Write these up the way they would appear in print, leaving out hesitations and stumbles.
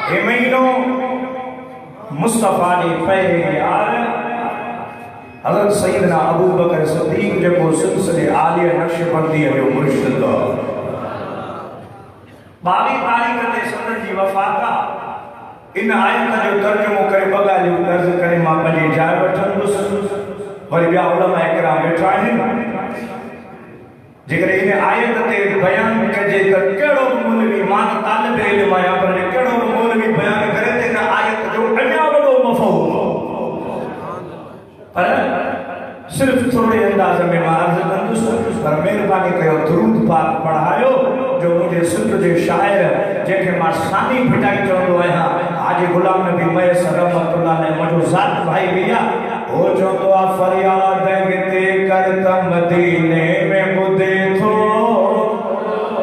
ये महीनों मुस्तफा ने पहले यार हज़रत सैयदना अबू बकर सिद्दीक जो सिलसिले आलिया नक्शबंदी जो मुर्शिद बावी तारीख ते सदन जी वफाता इन आयत जो तर्जुमो करे बगालियो अर्ज करे मां पंहिंजी जाइ वठंदुसि वरी ॿिया उलमा इकराम वेठा आहिनि जेकर इन आयत ते बयान कजे त कहिड़ो मौलवी मां तालिब इल्म आहियां पर कहिड़ो मौलवी बयान करे त इन आयत जो अञा वॾो मफ़हूम पर सिर्फ थोड़े अंदाज में मां अर्ज कंदुसि पर महिरबानी कयो दुरूद पाक पढ़ायो जो मुझे सिंध जे शायर जेके मां सानी फिटाई चवंदो आहियां हाजी गुलाम नबी मैस रहमतुल्लाह ने मुझो ज़ात भाई भैया हो चवंदो आहे फरियाद हिते कर त मदीने में ॿुधे थो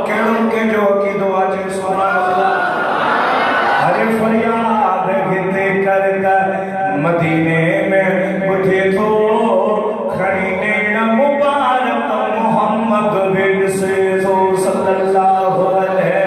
कहिड़ो कंहिंजो अक़ीदो आहे सुभान अल्लाह अरे फरियाद हिते कर त मदीने में ॿुधे थो खणी नेण मुबारक मोहम्मद बिन से तो सल्लल्लाहु अलैहि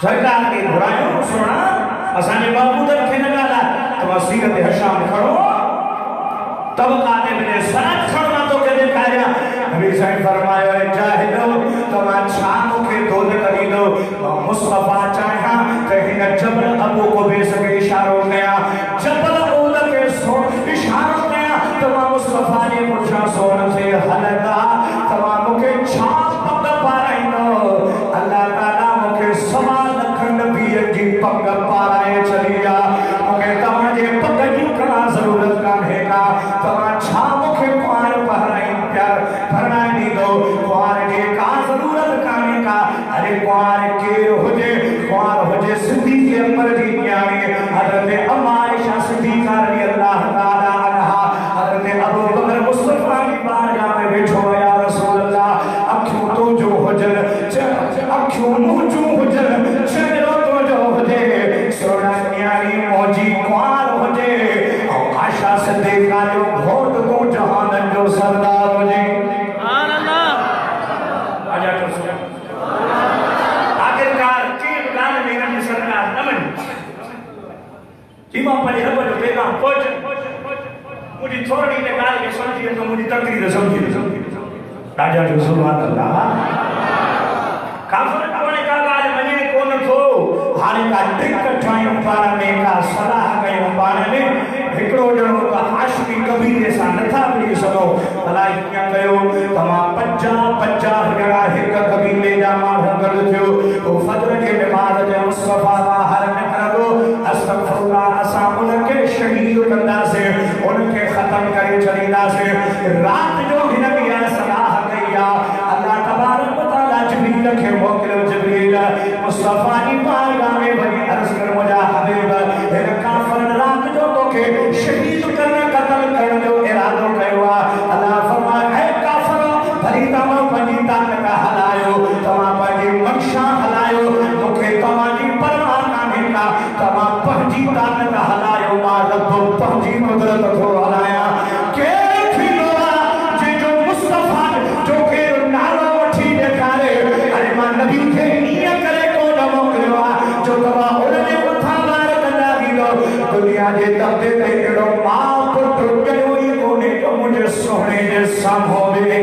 सरकार के बुराइयों सुना असाने महमूद खे न गाला तो सीरत हशाम खड़ो तब काने में सनत खड़ना तो कदे काया नबी साईं फरमायो जाहिलो तमा छानो के दोद करी दो मुस्तफा चाहा कहीं जबल अबू को बे सके इशारो गया जबल ओद के सो इशारो गया तमा मुस्तफा ने पूछा सोन से हलदा तमा मुके छाप पग पाराई अरे कुआर के हुजे कुआर हुजे सिद्दीक़ अकबर जी न्याणी हज़रत अम्मा आयशा सिद्दीक़ा रज़ियल्लाहु ताला अन्हा हज़रत अबू बकर मुस्तफा की बारगाह में बैठो या रसूल अल्लाह अखियों तो जो हुजन अखियों मुंह जो हुजन चेहरो तो जो हुजे सोना न्याणी मौजी कुआर हुजे और आयशा सिद्दीक़ा जो घोट को जहान जो सरदार हुजे सुभान अल्लाह आजा तो आखिरकार के गाल में रब सरकार नमन जीवा पर रब जो पैगाम पहुंच मुझे थोड़ी ने गाल के समझिए तो मुझे तकरीर समझिए राजा जो सुभान अल्लाह काफर कोने का गाल मने कोन थो हाने का ट्रिक ठायूं पाण में का सलाह कयूं पाण में हिकड़ो जणो का हाशमी कबीले सा नथा मिली सको भला कीअं कयो तमा 50 जणा हिक कबीले जा माण्हू गॾु थियो तो फजर के नमाज़ जे मुस्तफा बाहर निकरो अस्तगफिरुल्लाह असां उनके शहीद कंदासे उनके खत्म करे छॾींदासे रात जो हिन बिया सलाह कई अल्लाह तबारक व तआला जिब्रील के मोकिलियो जिब्रील मुस्तफा जी बारगाह में वञी अर्ज़ कर मुंहिंजा हबीब हिन काफ़िर रात जो तोखे शहीद करने कत्ल करण जो इरादो कयो अल्लाह फरमाए है काफ़िर भली तव्हां पंहिंजी ताक़त हलायो तव्हां पंहिंजी मंशा हलायो मूंखे तव्हांजी परवाह कान्हे का तव्हां पंहिंजी ताक़त हलायो मां रब पंहिंजी कुदरत थो हलायां केरु थींदो आहे जंहिंजो मुस्तफा जो केरु नालो वठी ॾेखारे अरे मां नबी खे ईअं करे कोन मोकिलियो आहे जो तव्हां उनजे मथां वार कंदा ॾींदो दुनिया जे दॿे ते अहिड़ो मां पुटु कयो ई कोन्हे जो मुंहिंजे सोणे जे साम्हूं वेहे